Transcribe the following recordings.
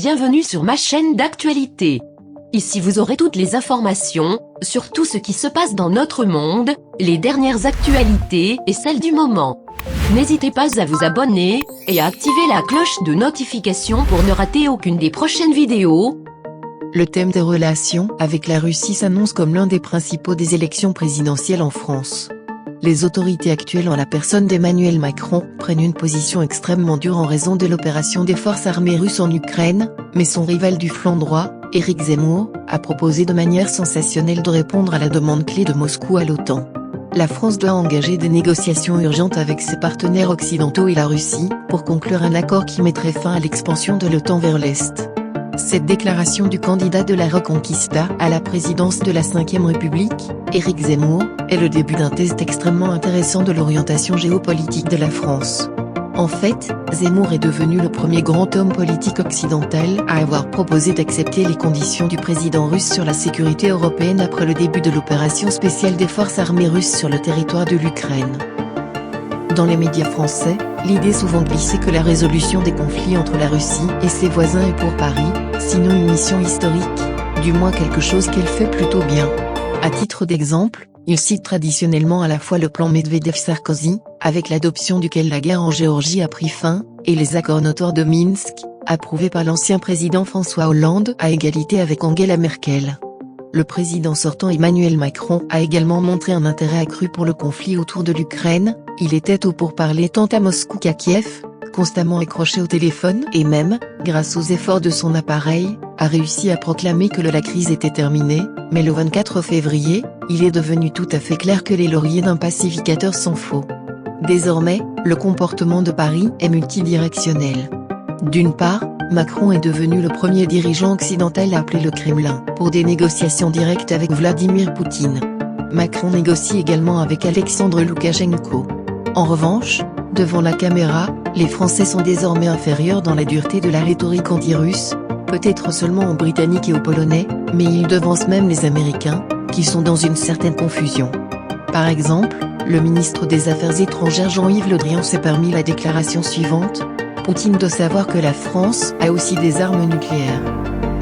Bienvenue sur ma chaîne d'actualité. Ici vous aurez toutes les informations, sur tout ce qui se passe dans notre monde, les dernières actualités et celles du moment. N'hésitez pas à vous abonner, et à activer la cloche de notification pour ne rater aucune des prochaines vidéos. Le thème des relations avec la Russie s'annonce comme l'un des principaux des élections présidentielles en France. Les autorités actuelles en la personne d'Emmanuel Macron prennent une position extrêmement dure en raison de l'opération des forces armées russes en Ukraine, mais son rival du flanc droit, Éric Zemmour, a proposé de manière sensationnelle de répondre à la demande clé de Moscou à l'OTAN. La France doit engager des négociations urgentes avec ses partenaires occidentaux et la Russie, pour conclure un accord qui mettrait fin à l'expansion de l'OTAN vers l'Est. Cette déclaration du candidat de la Reconquista à la présidence de la Ve République, Éric Zemmour, est le début d'un test extrêmement intéressant de l'orientation géopolitique de la France. En fait, Zemmour est devenu le premier grand homme politique occidental à avoir proposé d'accepter les conditions du président russe sur la sécurité européenne après le début de l'opération spéciale des forces armées russes sur le territoire de l'Ukraine. Dans les médias français, l'idée souvent glissée que la résolution des conflits entre la Russie et ses voisins est pour Paris, sinon une mission historique, du moins quelque chose qu'elle fait plutôt bien. À titre d'exemple, il cite traditionnellement à la fois le plan Medvedev-Sarkozy, avec l'adoption duquel la guerre en Géorgie a pris fin, et les accords notoires de Minsk, approuvés par l'ancien président François Hollande à égalité avec Angela Merkel. Le président sortant Emmanuel Macron a également montré un intérêt accru pour le conflit autour de l'Ukraine, il était au pourparlers tant à Moscou qu'à Kiev, constamment accroché au téléphone et même, grâce aux efforts de son appareil, a réussi à proclamer que la crise était terminée, mais le 24 février, il est devenu tout à fait clair que les lauriers d'un pacificateur sont faux. Désormais, le comportement de Paris est multidirectionnel. D'une part, Macron est devenu le premier dirigeant occidental à appeler le Kremlin pour des négociations directes avec Vladimir Poutine. Macron négocie également avec Alexandre Loukachenko. En revanche, devant la caméra, les Français sont désormais inférieurs dans la dureté de la rhétorique anti-russe, peut-être seulement aux Britanniques et aux Polonais, mais ils devancent même les Américains, qui sont dans une certaine confusion. Par exemple, le ministre des Affaires étrangères Jean-Yves Le Drian s'est permis la déclaration suivante: Poutine doit savoir que la France a aussi des armes nucléaires.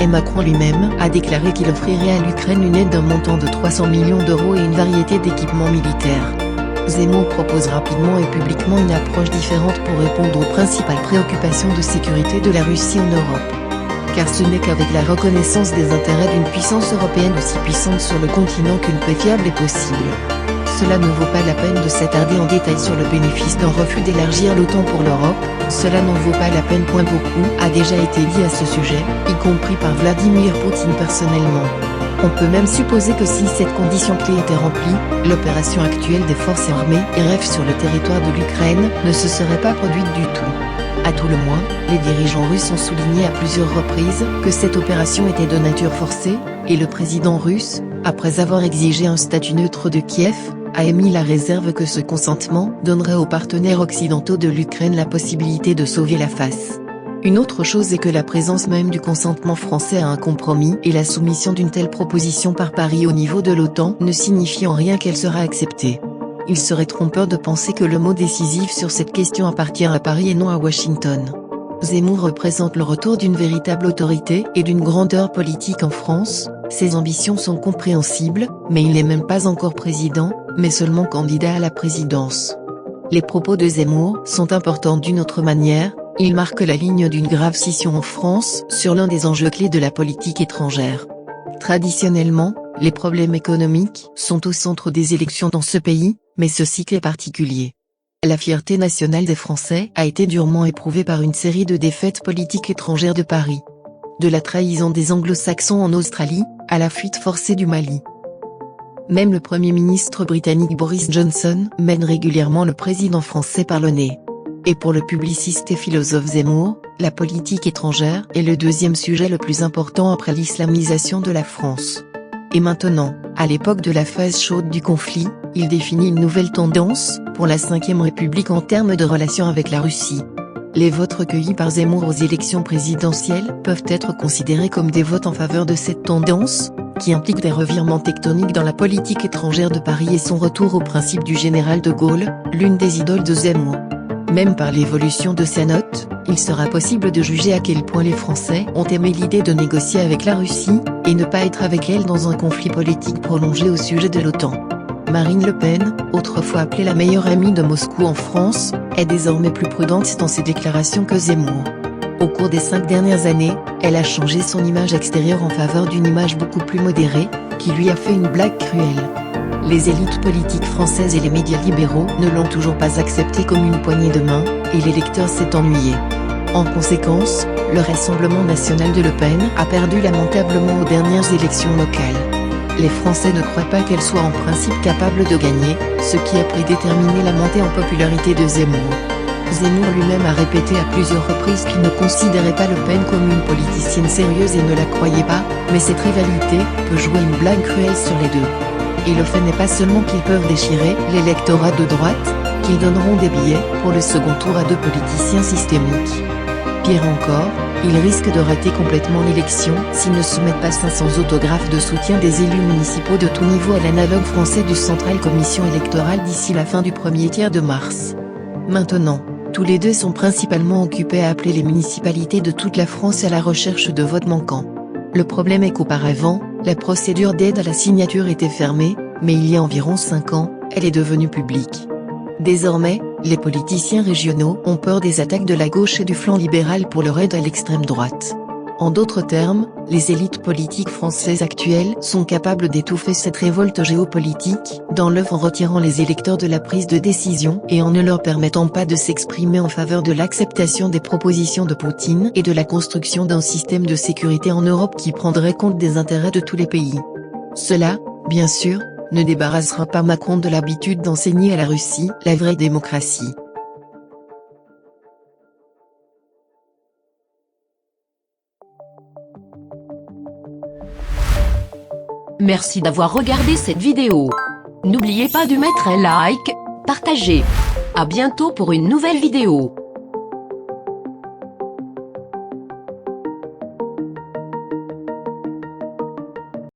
Et Macron lui-même a déclaré qu'il offrirait à l'Ukraine une aide d'un montant de 300 millions d'euros et une variété d'équipements militaires. Zemmour propose rapidement et publiquement une approche différente pour répondre aux principales préoccupations de sécurité de la Russie en Europe. Car ce n'est qu'avec la reconnaissance des intérêts d'une puissance européenne aussi puissante sur le continent qu'une paix fiable est possible. Cela ne vaut pas la peine de s'attarder en détail sur le bénéfice d'un refus d'élargir l'OTAN pour l'Europe, cela n'en vaut pas la peine. Beaucoup a déjà été dit à ce sujet, y compris par Vladimir Poutine personnellement. On peut même supposer que si cette condition clé était remplie, l'opération actuelle des forces armées RF sur le territoire de l'Ukraine ne se serait pas produite du tout. À tout le moins, les dirigeants russes ont souligné à plusieurs reprises que cette opération était de nature forcée, et le président russe, après avoir exigé un statut neutre de Kiev, a émis la réserve que ce consentement donnerait aux partenaires occidentaux de l'Ukraine la possibilité de sauver la face. Une autre chose est que la présence même du consentement français à un compromis et la soumission d'une telle proposition par Paris au niveau de l'OTAN ne signifie en rien qu'elle sera acceptée. Il serait trompeur de penser que le mot décisif sur cette question appartient à Paris et non à Washington. Zemmour représente le retour d'une véritable autorité et d'une grandeur politique en France, ses ambitions sont compréhensibles, mais il n'est même pas encore président, mais seulement candidat à la présidence. Les propos de Zemmour sont importants d'une autre manière, ils marquent la ligne d'une grave scission en France sur l'un des enjeux clés de la politique étrangère. Traditionnellement, les problèmes économiques sont au centre des élections dans ce pays, mais ce cycle est particulier. La fierté nationale des Français a été durement éprouvée par une série de défaites politiques étrangères de Paris. De la trahison des Anglo-Saxons en Australie, à la fuite forcée du Mali. Même le Premier ministre britannique Boris Johnson mène régulièrement le président français par le nez. Et pour le publiciste et philosophe Zemmour, la politique étrangère est le deuxième sujet le plus important après l'islamisation de la France. Et maintenant, à l'époque de la phase chaude du conflit, il définit une nouvelle tendance pour la Ve République en termes de relations avec la Russie. Les votes recueillis par Zemmour aux élections présidentielles peuvent être considérés comme des votes en faveur de cette tendance, qui implique des revirements tectoniques dans la politique étrangère de Paris et son retour au principe du général de Gaulle, l'une des idoles de Zemmour. Même par l'évolution de sa note, il sera possible de juger à quel point les Français ont aimé l'idée de négocier avec la Russie, et ne pas être avec elle dans un conflit politique prolongé au sujet de l'OTAN. Marine Le Pen, autrefois appelée la meilleure amie de Moscou en France, est désormais plus prudente dans ses déclarations que Zemmour. Au cours des 5 dernières années, elle a changé son image extérieure en faveur d'une image beaucoup plus modérée, qui lui a fait une blague cruelle. Les élites politiques françaises et les médias libéraux ne l'ont toujours pas acceptée comme une poignée de main, et l'électeur s'est ennuyé. En conséquence, le Rassemblement national de Le Pen a perdu lamentablement aux dernières élections locales. Les Français ne croient pas qu'elle soit en principe capable de gagner, ce qui a prédéterminé la montée en popularité de Zemmour. Zemmour lui-même a répété à plusieurs reprises qu'il ne considérait pas Le Pen comme une politicienne sérieuse et ne la croyait pas, mais cette rivalité peut jouer une blague cruelle sur les deux. Et le fait n'est pas seulement qu'ils peuvent déchirer l'électorat de droite, qu'ils donneront des billets pour le second tour à 2 politiciens systémiques. Pire encore, ils risquent de rater complètement l'élection s'ils ne soumettent pas 500 autographes de soutien des élus municipaux de tout niveau à l'analogue français du Centrale Commission électorale d'ici la fin du premier tiers de mars. Maintenant, tous les deux sont principalement occupés à appeler les municipalités de toute la France à la recherche de votes manquants. Le problème est qu'auparavant, la procédure d'aide à la signature était fermée, mais il y a environ 5 ans, elle est devenue publique. Désormais, les politiciens régionaux ont peur des attaques de la gauche et du flanc libéral pour leur aide à l'extrême droite. En d'autres termes, les élites politiques françaises actuelles sont capables d'étouffer cette révolte géopolitique, dans l'œuvre en retirant les électeurs de la prise de décision et en ne leur permettant pas de s'exprimer en faveur de l'acceptation des propositions de Poutine et de la construction d'un système de sécurité en Europe qui prendrait compte des intérêts de tous les pays. Cela, bien sûr, ne débarrassera pas Macron de l'habitude d'enseigner à la Russie la vraie démocratie. Merci d'avoir regardé cette vidéo. N'oubliez pas de mettre un like, partager. À bientôt pour une nouvelle vidéo.